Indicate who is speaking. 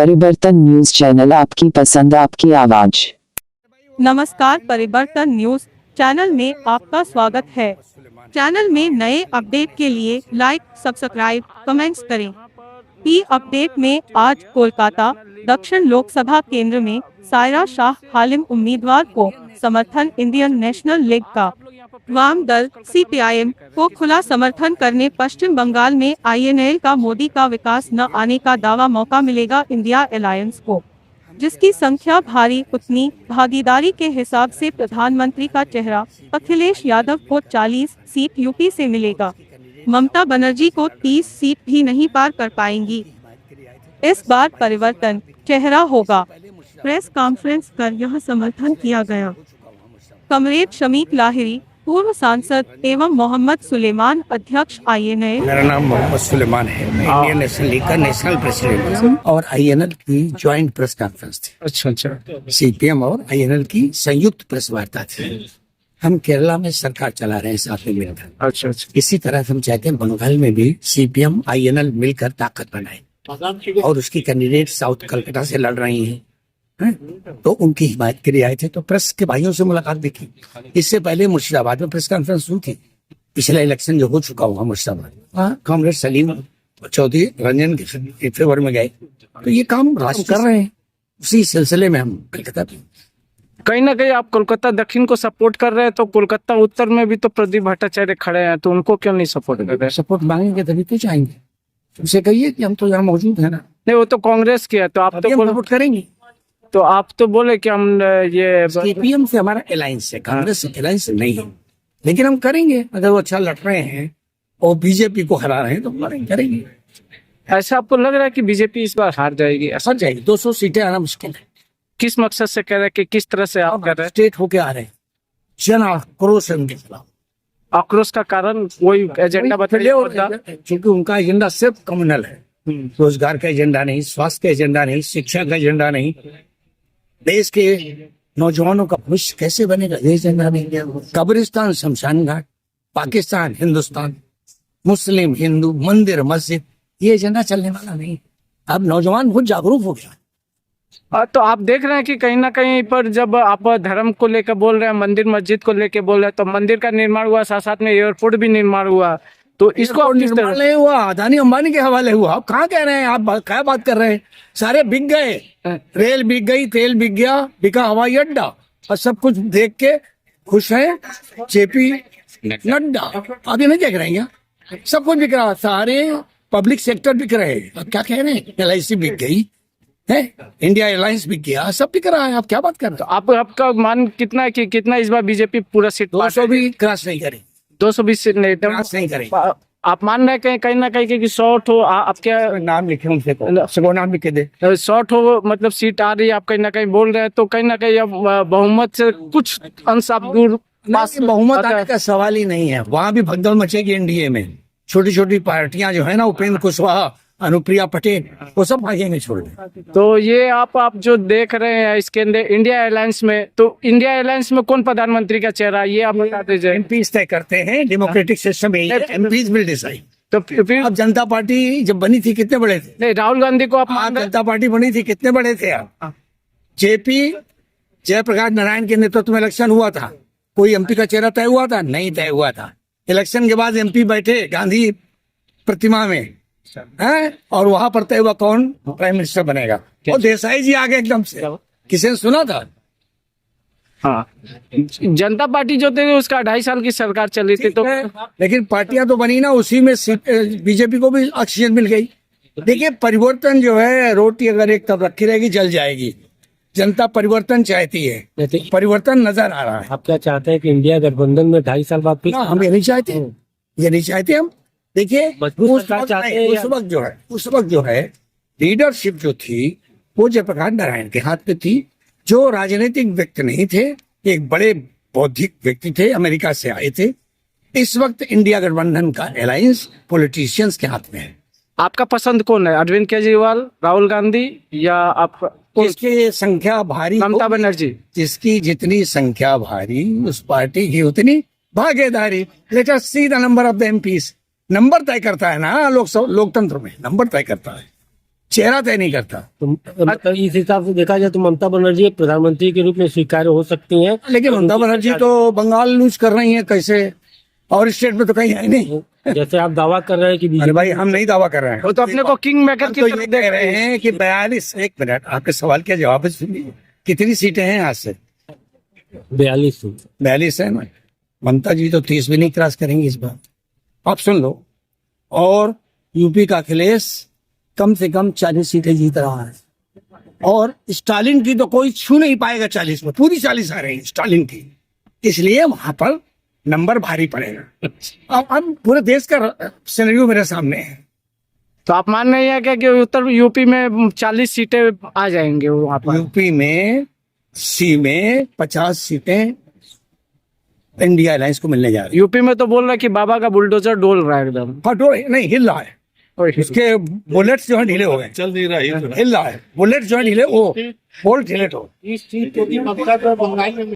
Speaker 1: परिवर्तन news channel, आपकी पसंद आपकी आवाज।
Speaker 2: नमस्कार, परिवर्तन न्यूज चैनल में आपका स्वागत है। चैनल में नए अपडेट के लिए लाइक, सब्सक्राइब, कमेंट्स करें। ई अपडेट में आज कोलकाता दक्षिण लोकसभा केंद्र में सायरा शाह हालिम उम्मीदवार को समर्थन इंडियन नेशनल लीग का वाम दल CPIM को खुला समर्थन करने पश्चिम बंगाल में INL का मोदी का विकास न आने का दावा मौका मिलेगा इंडिया अलायंस को, जिसकी संख्या भारी उतनी भागीदारी के हिसाब से प्रधानमंत्री का चेहरा अखिलेश यादव को 40 सीट यूपी से मिलेगा। ममता बनर्जी को 30 सीट भी नहीं पार कर पाएंगी। इस बार परिवर्तन चेहरा होगा। प्रेस कॉन्फ्रेंस कर यह समर्थन किया गया। कमरेड शमीक लाहिरी, पूर्व सांसद एवं मोहम्मद सुलेमान, अध्यक्ष INL।
Speaker 3: मेरा नाम मोहम्मद सुलेमान है। मैं इंडियन नेशनल लीग का नेशनल प्रेसिडेंट हूँ और INL की ज्वाइंट प्रेस कॉन्फ्रेंस थी।
Speaker 4: अच्छा।
Speaker 3: CPM और INL की संयुक्त प्रेस वार्ता थी। हम केरला में सरकार चला रहे हैं साथ में मिलकर।
Speaker 4: अच्छा।
Speaker 3: इसी तरह हम चाहते हैं बंगाल में भी CPM INL मिलकर ताकत बनाए और उसकी कैंडिडेट साउथ कलकत्ता से लड़ रही हैं। तो उनकी हिमायत के लिए आए थे, तो प्रेस के भाइयों से मुलाकात भी की। इससे पहले मुर्शिदाबाद में प्रेस कॉन्फ्रेंस हुई थी। पिछला इलेक्शन जो हो चुका हुआ मुर्शिदाबाद, कांग्रेस सलीम चौधरी रंजन के फेवर में गए। तो ये काम राज कर रहे हैं। उसी सिलसिले में हम कलकत्ता भी
Speaker 4: कहीं ना कहीं आप कोलकाता दक्षिण को सपोर्ट कर रहे हैं, तो कोलकाता उत्तर में भी तो प्रदीप भट्टाचार्य खड़े हैं, तो उनको क्यों नहीं सपोर्ट कर रहे हैं?
Speaker 3: सपोर्ट मांगेंगे तभी तो चाहेंगे। उनसे कहिए कि हम तो यहाँ मौजूद है ना।
Speaker 4: नहीं, वो तो कांग्रेस की है, तो आप तो
Speaker 3: सपोर्ट करेंगे।
Speaker 4: तो आप तो बोले कि हम ये
Speaker 3: CPM से हमारा अलायंस है, कांग्रेस से अलायंस नहीं है, लेकिन हम करेंगे। अगर वो अच्छा लड़ रहे हैं और बीजेपी को हरा रहे हैं तो करेंगे।
Speaker 4: ऐसा आपको लग रहा है कि बीजेपी इस बार हार जाएगी?
Speaker 3: ऐसा जाएगी। 200 सीटें आना मुश्किल है।
Speaker 4: किस मकसद से कह रहे हैं, कि किस तरह से आप कर रहे हैं?
Speaker 3: स्टेट होके आ रहे हैं, जन आक्रोश है उनके खिलाफ।
Speaker 4: आक्रोश का कारण वही एजेंडा बताइए।
Speaker 3: क्योंकि उनका एजेंडा सिर्फ कम्युनल है, रोजगार का एजेंडा नहीं, स्वास्थ्य का एजेंडा नहीं, शिक्षा का एजेंडा नहीं, देश के नौजवानों का भविष्य कैसे बनेगा ये एजेंडा नहीं। कब्रिस्तान, शमशान घाट, पाकिस्तान, हिंदुस्तान, मुस्लिम, हिंदू, मंदिर, मस्जिद, ये एजेंडा चलने वाला नहीं। अब नौजवान बहुत जागरूक हो गया।
Speaker 4: तो आप देख रहे हैं कि कहीं ना कहीं पर जब आप धर्म को लेकर बोल रहे हैं, मंदिर मस्जिद को लेकर बोल रहे हैं, तो मंदिर का निर्माण हुआ, साथ साथ में एयरपोर्ट भी निर्माण हुआ, तो इसको
Speaker 3: निर्माण नहीं हुआ, अदानी अंबानी के हवाले हुआ। आप कहाँ कह रहे हैं? आप क्या बात कर रहे हैं? सारे बिक गए, रेल बिक गई, तेल बिक गया, बिका हवाई अड्डा, और सब कुछ देख के खुश है JP नड्डा। आप ये नहीं देख रहे हैं? सब कुछ बिक रहा, सारे पब्लिक सेक्टर बिक रहे हैं। अब क्या कह रहे हैं? LIC बिक गई है, इंडिया अलायंस बिक गया, सब बिक रहा है। आप क्या बात कर रहे हैं?
Speaker 4: तो आपका मान कितना है कि कितना इस बार बीजेपी पूरा सीट
Speaker 3: 200 भी क्रॉस नहीं करें,
Speaker 4: 220 सीट नहीं
Speaker 3: क्रॉस नहीं करें।
Speaker 4: आप मान रहे हैं कहीं ना कहीं कि 100 ठो आपके
Speaker 3: नाम लिखे उनसे को नाम लिखे दे।
Speaker 4: 100 ठो मतलब सीट आ रही है, आप कहीं ना कहीं बोल रहे हैं, तो कहीं ना कहीं अब बहुमत से कुछ अंश आप दूर
Speaker 3: बहुमत आने का सवाल ही नहीं है। वहां भी भगदड़ मचेगी NDA में। छोटी छोटी पार्टियां जो है ना, उपेंद्र कुशवाहा, अनुप्रिया पटेल, वो सब भागेंगे छोड़ दे।
Speaker 4: तो ये आप जो देख रहे हैं इसके अंदर इंडिया अलायंस में, तो इंडिया अलायंस में कौन प्रधानमंत्री का चेहरा, ये आप बता दीजिए।
Speaker 3: MPs तय करते हैं, डेमोक्रेटिक सिस्टम है, MPs विल डिसाइड।
Speaker 4: तो फिर
Speaker 3: अब जनता पार्टी जब बनी थी कितने बड़े थे?
Speaker 4: नहीं, राहुल गांधी को आप मान रहे हैं?
Speaker 3: जनता पार्टी बनी थी कितने बड़े थे आप? JP जयप्रकाश नारायण के नेतृत्व में इलेक्शन हुआ था। कोई MP का चेहरा तय हुआ था? नहीं तय हुआ था। इलेक्शन के बाद MP बैठे गांधी प्रतिमा में है, और वहां पर तय हुआ कौन प्राइम मिनिस्टर बनेगा। और देसाई जी आगे एकदम से, किसी ने सुना था?
Speaker 4: हाँ, जनता पार्टी जो थी उसका 2.5 साल की सरकार चली थी, तो
Speaker 3: लेकिन पार्टियां तो बनी ना, उसी में बीजेपी को भी ऑक्सीजन मिल गई। देखिए, परिवर्तन जो है, रोटी अगर एक तरफ रखी रहेगी जल जाएगी। जनता परिवर्तन चाहती है, परिवर्तन नजर आ रहा है।
Speaker 5: आप क्या चाहते हैं कि इंडिया गठबंधन में 2.5 साल बाद फिर?
Speaker 3: हम ये नहीं चाहते, ये नहीं चाहते हम। देखिए, उस वक्त जो है लीडरशिप जो थी वो जयप्रकाश नारायण के हाथ में थी, जो राजनीतिक व्यक्ति नहीं थे, एक बड़े बौद्धिक व्यक्ति थे, अमेरिका से आए थे। इस वक्त इंडिया गठबंधन का अलायंस पॉलिटिशियंस के हाथ में है।
Speaker 4: आपका पसंद कौन है, अरविंद केजरीवाल, राहुल गांधी, या आप
Speaker 3: जिसकी संख्या भारी,
Speaker 4: ममता बनर्जी?
Speaker 3: जिसकी जितनी संख्या भारी उस पार्टी की उतनी भागीदारी। Let us see the number of the MPs। Number तय करता है ना लोकतंत्र में, नंबर तय करता है। चेहरा तय नहीं करता।
Speaker 5: तो मतलब इस हिसाब से देखा जाए तो ममता बनर्जी प्रधानमंत्री के रूप में स्वीकार्य हो सकती हैं।
Speaker 3: लेकिन ममता बनर्जी तो बंगाल लूज कर रही है कैसे, और स्टेट में तो कहीं है नहीं।
Speaker 5: जैसे आप दावा कर रहे हैं कि
Speaker 3: अरे
Speaker 5: बीजेपी
Speaker 3: भाई हम नहीं दावा कर रहे हैं,
Speaker 4: वो तो अपने को किंग मेकर
Speaker 3: हम
Speaker 4: की
Speaker 3: तो
Speaker 4: तरह
Speaker 3: ये
Speaker 4: देख
Speaker 3: कह रहे हैं कि 42, एक मिनट आपके सवाल का जवाब सुनिए, कितनी सीटें हैं आज से?
Speaker 5: 42
Speaker 3: है ना। ममता जी तो 30 भी नहीं क्रॉस करेंगी इस बार, आप सुन लो। और यूपी का अखिलेश कम से कम 40 सीटें जीत रहा है, और स्टालिन की तो कोई छू नहीं पाएगा 40 में, पूरी 40 आ रही है स्टालिन की, इसलिए वहां पर नंबर भारी पड़ेगा। अब पूरे देश का सिनेरियो मेरे सामने है।
Speaker 4: तो आप मान रहे हैं क्या कि उत्तर यूपी में 40 सीटें आ जाएंगे वहाँ पर?
Speaker 3: यूपी में सी में 50 सीटें इंडिया अलायंस को मिलने जा रही है।
Speaker 4: यूपी में तो बोल रहा है कि बाबा का बुलडोजर डोल रहा है एकदम।
Speaker 3: हटो नहीं, हिल रहा है, उसके बुलेट्स जो है ढीले हो गए,
Speaker 6: चल नहीं रहा है।
Speaker 3: हिल रहा है, बुलेट जो है ढीले, वो बोल्ट ढीले हो।
Speaker 5: इस चीज को भी ममता को बंगाल में